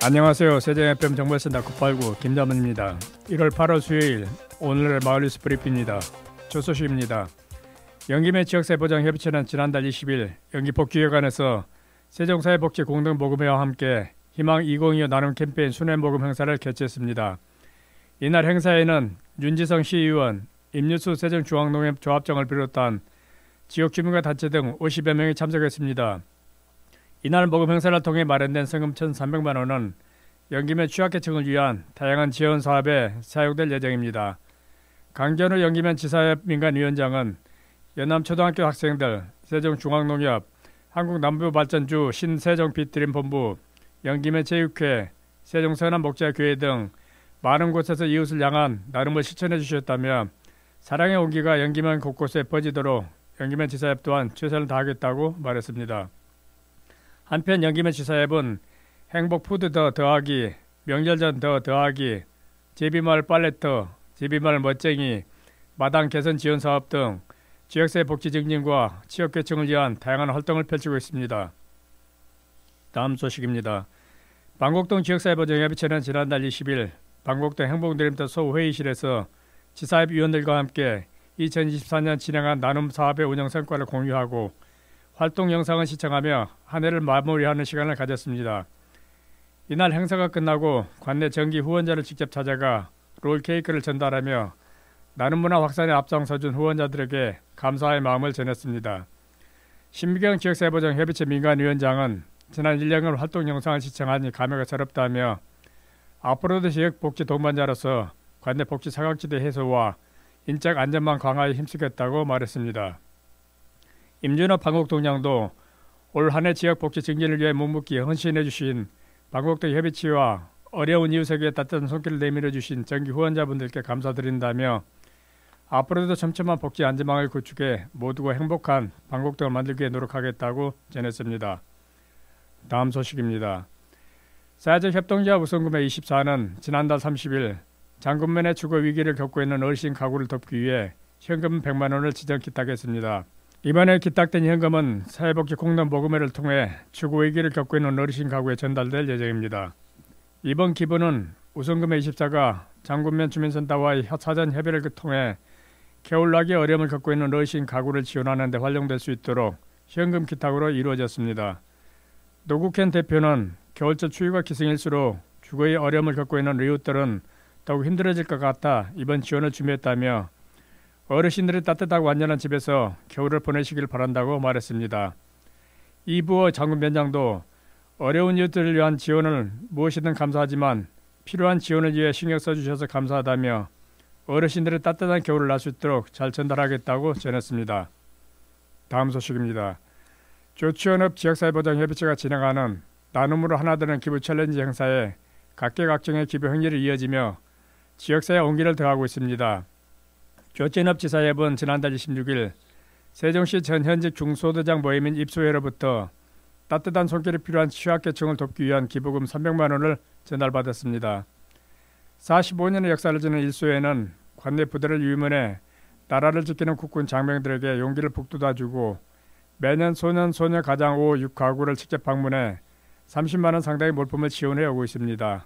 안녕하세요. 세종FM 정보센터 989 김자문입니다. 1월 8일 수요일 오늘의 마을뉴스 브리핑입니다. 첫 소식입니다. 영김의 지역사회보장협의체는 지난달 20일 영기복지회관에서 세종사회복지공동모금회와 함께 희망 2025 나눔 캠페인 순회모금 행사를 개최했습니다. 이날 행사에는 윤지성 시의원, 임유수 세종중앙농협 조합장을 비롯한 지역 주민과 단체 등 50여 명이 참석했습니다. 이날 모금 행사를 통해 마련된 성금 1,300만 원은 영김의 취약계층을 위한 다양한 지원 사업에 사용될 예정입니다. 강견우 영김현 지사협 민간위원장은 연남초등학교 학생들, 세종중앙농협, 한국남부발전주 신세종빛드림본부, 영김의 체육회, 세종서남목자교회 등 많은 곳에서 이웃을 향한 나눔을 실천해 주셨다며 사랑의 온기가 영김현 곳곳에 퍼지도록 영김현 지사협 또한 최선을 다하겠다고 말했습니다. 한편 영김현 지사협은 행복푸드 더 더하기, 명절전 더 더하기, 제비마을 빨래터, 제비마을 멋쟁이, 마당 개선 지원 사업 등 지역사회 복지 증진과 취업계층을 위한 다양한 활동을 펼치고 있습니다. 다음 소식입니다. 방곡동 지역사회보장협의체는 지난달 20일 방곡동 행복드림터 소회의실에서 지사협 위원들과 함께 2024년 진행한 나눔 사업의 운영 성과를 공유하고 활동 영상을 시청하며 한 해를 마무리하는 시간을 가졌습니다. 이날 행사가 끝나고 관내 정기 후원자를 직접 찾아가 롤케이크를 전달하며 나눔 문화 확산에 앞장서준 후원자들에게 감사의 마음을 전했습니다. 신미경 지역사회보장협의체 민간위원장은 지난 1년간 활동 영상을 시청하니 감회가 새롭다며 앞으로도 지역 복지 동반자로서 관내 복지 사각지대 해소와 인적 안전망 강화에 힘쓰겠다고 말했습니다. 임준호 방곡동장도 올 한 해 지역 복지 증진을 위해 묵묵히 헌신해 주신 방곡동 협의체와 어려운 이웃에게 따뜻한 손길을 내밀어 주신 정기 후원자분들께 감사드린다며 앞으로도 촘촘한 복지 안전망을 구축해 모두가 행복한 방곡동을 만들기 위해 노력하겠다고 전했습니다. 다음 소식입니다. 사회적 협동조합 우선구매 24는 지난달 30일 장군면의 주거 위기를 겪고 있는 어르신 가구를 돕기 위해 현금 100만 원을 지정 기탁했습니다. 이번에 기탁된 현금은 사회복지 공동 모금회를 통해 주거 위기를 겪고 있는 어르신 가구에 전달될 예정입니다. 이번 기부는 우선구매 24가 장군면 주민센터와의 사전 협의를 통해 겨울나기 어려움을 겪고 있는 어르신 가구를 지원하는 데 활용될 수 있도록 현금 기탁으로 이루어졌습니다. 노국현 대표는 겨울철 추위가 기승일수록 주거의 어려움을 겪고 있는 이웃들은 더욱 힘들어질 것 같아 이번 지원을 준비했다며 어르신들이 따뜻하고 안전한 집에서 겨울을 보내시길 바란다고 말했습니다. 이부어 장군면장도 어려운 이웃들을 위한 지원을 무엇이든 감사하지만 필요한 지원을 위해 신경 써주셔서 감사하다며 어르신들의 따뜻한 겨울을 날 수 있도록 잘 전달하겠다고 전했습니다. 다음 소식입니다. 조치원업 지역사회보장협의체가 진행하는 나눔으로 하나 되는 기부 챌린지 행사에 각계각층의 기부 행렬이 이어지며 지역사회 온기를 더하고 있습니다. 조치원업 지사협은 지난달 26일 세종시 전 현직 중소득장 모임인 입소회로부터 따뜻한 손길이 필요한 취약계층을 돕기 위한 기부금 300만 원을 전달받았습니다. 45년의 역사를 지닌 일소회는 관내 부대를 유문해 나라를 지키는 국군 장병들에게 용기를 북돋아주고 매년 소년, 소녀 가장 5, 6가구를 직접 방문해 30만 원 상당의 물품을 지원해 오고 있습니다.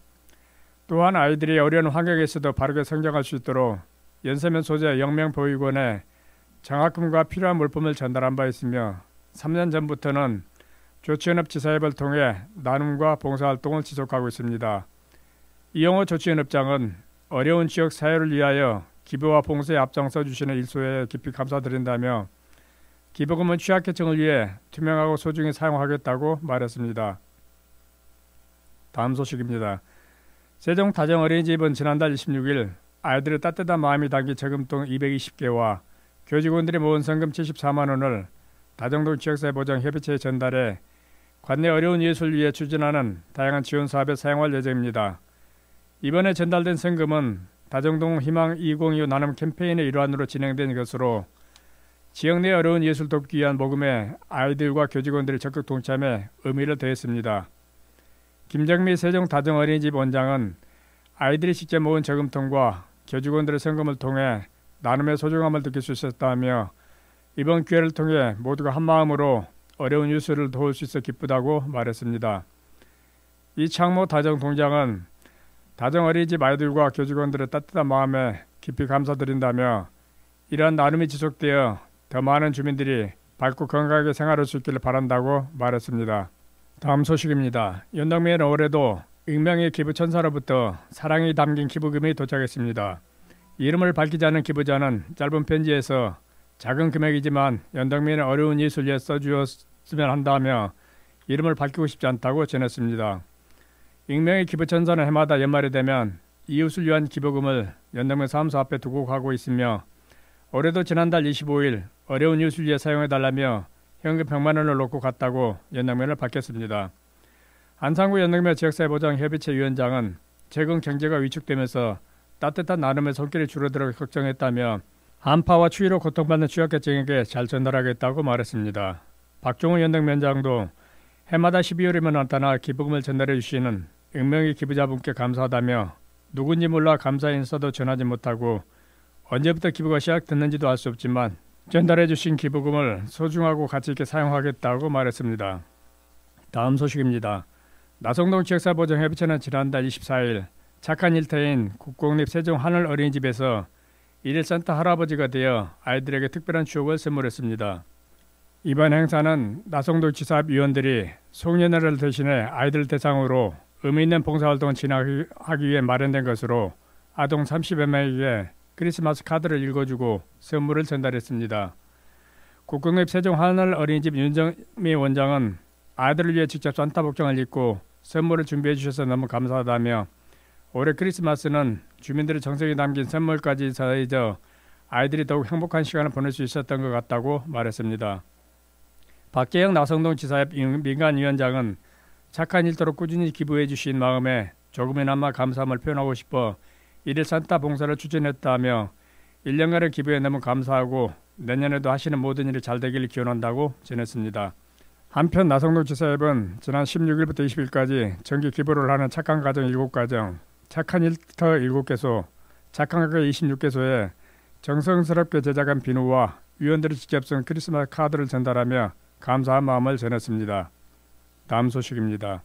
또한 아이들이 어려운 환경에서도 바르게 성장할 수 있도록 연세면 소재 영명보육원에 장학금과 필요한 물품을 전달한 바 있으며 3년 전부터는 조치연합 지사협을 통해 나눔과 봉사활동을 지속하고 있습니다. 이영호 조치연합장은 어려운 지역 사회를 위하여 기부와 봉사에 앞장서 주시는 일소에 깊이 감사드린다며 기부금은 취약계층을 위해 투명하고 소중히 사용하겠다고 말했습니다. 다음 소식입니다. 세종 다정어린이집은 지난달 26일 아이들의 따뜻한 마음이 담긴 저금통 220개와 교직원들이 모은 성금 74만 원을 다정동 지역사회보장협의체에 전달해 관내 어려운 이웃을 위해 추진하는 다양한 지원 사업에 사용할 예정입니다. 이번에 전달된 성금은 다정동 희망 2025 나눔 캠페인의 일환으로 진행된 것으로 지역 내 어려운 이웃을 돕기 위한 모금에 아이들과 교직원들이 적극 동참해 의미를 더했습니다. 김정미 세종 다정어린이집 원장은 아이들이 직접 모은 저금통과 교직원들의 성금을 통해 나눔의 소중함을 느낄 수 있었다며 이번 기회를 통해 모두가 한마음으로 어려운 이웃을 도울 수 있어 기쁘다고 말했습니다. 이창모 다정동장은 다정 어린이집 아이들과 교직원들의 따뜻한 마음에 깊이 감사드린다며 이러한 나눔이 지속되어 더 많은 주민들이 밝고 건강하게 생활할 수 있기를 바란다고 말했습니다. 다음 소식입니다. 연덕면에는 올해도 익명의 기부천사로부터 사랑이 담긴 기부금이 도착했습니다. 이름을 밝히지 않은 기부자는 짧은 편지에서 작은 금액이지만 연덕면의 어려운 이웃을 위해 써주었으면 한다며 이름을 밝히고 싶지 않다고 전했습니다. 익명의 기부천사는 해마다 연말이 되면 이웃을 위한 기부금을 연덕면 사무소 앞에 두고 가고 있으며 올해도 지난달 25일 어려운 이웃을 위해 사용해달라며 현금 100만 원을 놓고 갔다고 연덕면을 밝혔습니다. 안상구 연덕면 지역사회보장협의체 위원장은 최근 경제가 위축되면서 따뜻한 나눔의 손길이 줄어들어 걱정했다며 한파와 추위로 고통받는 취약계층에게 잘 전달하겠다고 말했습니다. 박종훈 연덕면장도 해마다 12월이면 나타나 기부금을 전달해 주시는 익명의 기부자분께 감사하다며 누군지 몰라 감사 인사도 전하지 못하고 언제부터 기부가 시작됐는지도 알 수 없지만 전달해 주신 기부금을 소중하고 가치 있게 사용하겠다고 말했습니다. 다음 소식입니다. 나성동 지역사회보장협의체는 지난달 24일 착한 일터인 국공립 세종 하늘 어린이집에서 일일 산타 할아버지가 되어 아이들에게 특별한 추억을 선물했습니다. 이번 행사는 나성동 지사협 위원들이 송년회를 대신해 아이들 대상으로 의미 있는 봉사활동을 진행하기 위해 마련된 것으로 아동 30여 명에게 크리스마스 카드를 읽어주고 선물을 전달했습니다. 국공립 세종 하늘 어린이집 윤정미 원장은 아이들을 위해 직접 산타 복장을 입고 선물을 준비해 주셔서 너무 감사하다며 올해 크리스마스는 주민들의 정성이 담긴 선물까지 더해져 아이들이 더욱 행복한 시간을 보낼 수 있었던 것 같다고 말했습니다. 박재영 나성동 지사협 민간위원장은 착한 일터로 꾸준히 기부해 주신 마음에 조금이나마 감사함을 표현하고 싶어 일일 산타 봉사를 추진했다며 1년간의 기부에 너무 감사하고 내년에도 하시는 모든 일이 잘 되기를 기원한다고 전했습니다. 한편 나성동 지사협은 지난 16일부터 20일까지 정기 기부를 하는 착한 가정 7가정, 착한 일터 7개소, 착한 가게 26개소에 정성스럽게 제작한 비누와 위원들이 직접 쓴 크리스마스 카드를 전달하며 감사한 마음을 전했습니다. 다음 소식입니다.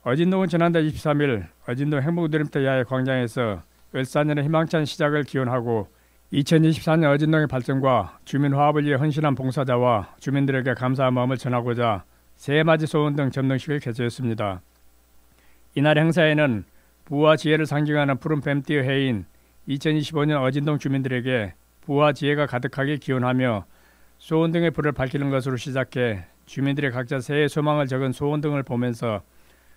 어진동은 지난달 23일 어진동 행복드림터 야외 광장에서 을사년의 희망찬 시작을 기원하고 2024년 어진동의 발전과 주민 화합을 위해 헌신한 봉사자와 주민들에게 감사한 마음을 전하고자 새해맞이 소원 등 점등식을 개최했습니다. 이날 행사에는 부와 지혜를 상징하는 푸른 뱀띠의 해인 2025년 어진동 주민들에게 부와 지혜가 가득하게 기원하며 소원 등의 불을 밝히는 것으로 시작해 주민들이 각자 새해 소망을 적은 소원 등을 보면서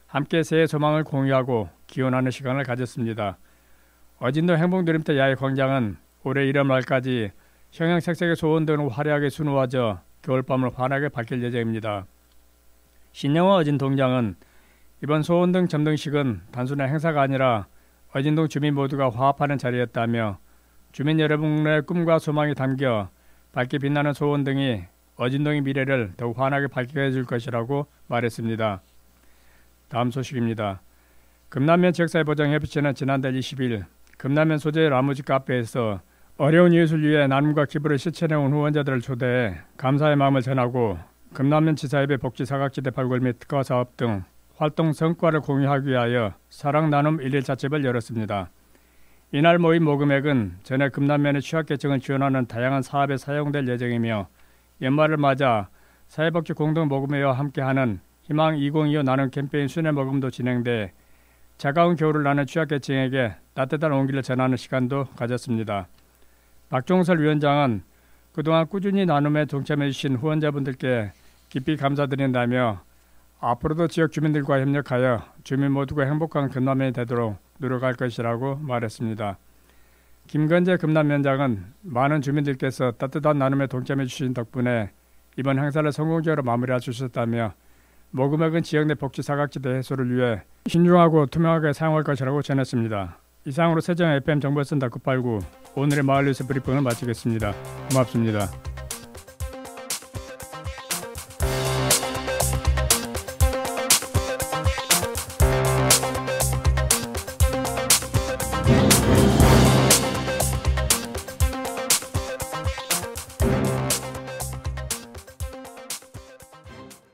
함께 새해 소망을 공유하고 기원하는 시간을 가졌습니다. 어진동 행복드림터 야외 광장은 올해 1월 말까지 형형색색의 소원 등으로 화려하게 수놓아져 겨울밤을 환하게 밝힐 예정입니다. 신영호 어진동장은 이번 소원 등 점등식은 단순한 행사가 아니라 어진동 주민 모두가 화합하는 자리였다며 주민 여러분의 꿈과 소망이 담겨 밝게 빛나는 소원 등이 어진동의 미래를 더욱 환하게 밝게 해줄 것이라고 말했습니다. 다음 소식입니다. 금남면 지역사회보장협의체는 지난달 20일 금남면 소재 라무지 카페에서 어려운 이웃을 위해 나눔과 기부를 실천해온 후원자들을 초대해 감사의 마음을 전하고 금남면 지사협의 복지 사각지대 발굴 및 특화 사업 등 활동 성과를 공유하기 위하여 사랑 나눔 1일차집을 열었습니다. 이날 모인 모금액은 전에 금남면의 취약계층을 지원하는 다양한 사업에 사용될 예정이며 연말을 맞아 사회복지 공동모금회와 함께하는 희망 2025 나눔 캠페인 순회 모금도 진행돼 차가운 겨울을 나는 취약계층에게 따뜻한 온기를 전하는 시간도 가졌습니다. 박종설 위원장은 그동안 꾸준히 나눔에 동참해 주신 후원자분들께 깊이 감사드린다며 앞으로도 지역 주민들과 협력하여 주민 모두가 행복한 금남면이 되도록 노력할 것이라고 말했습니다. 김건재 금남면장은 많은 주민들께서 따뜻한 나눔에 동참해 주신 덕분에 이번 행사를 성공적으로 마무리할 수 있었다며 모금액은 지역 내 복지 사각지대 해소를 위해 신중하고 투명하게 사용할 것이라고 전했습니다. 이상으로 세종 FM 정보센터 989 오늘의 마을 뉴스 브리핑을 마치겠습니다. 고맙습니다.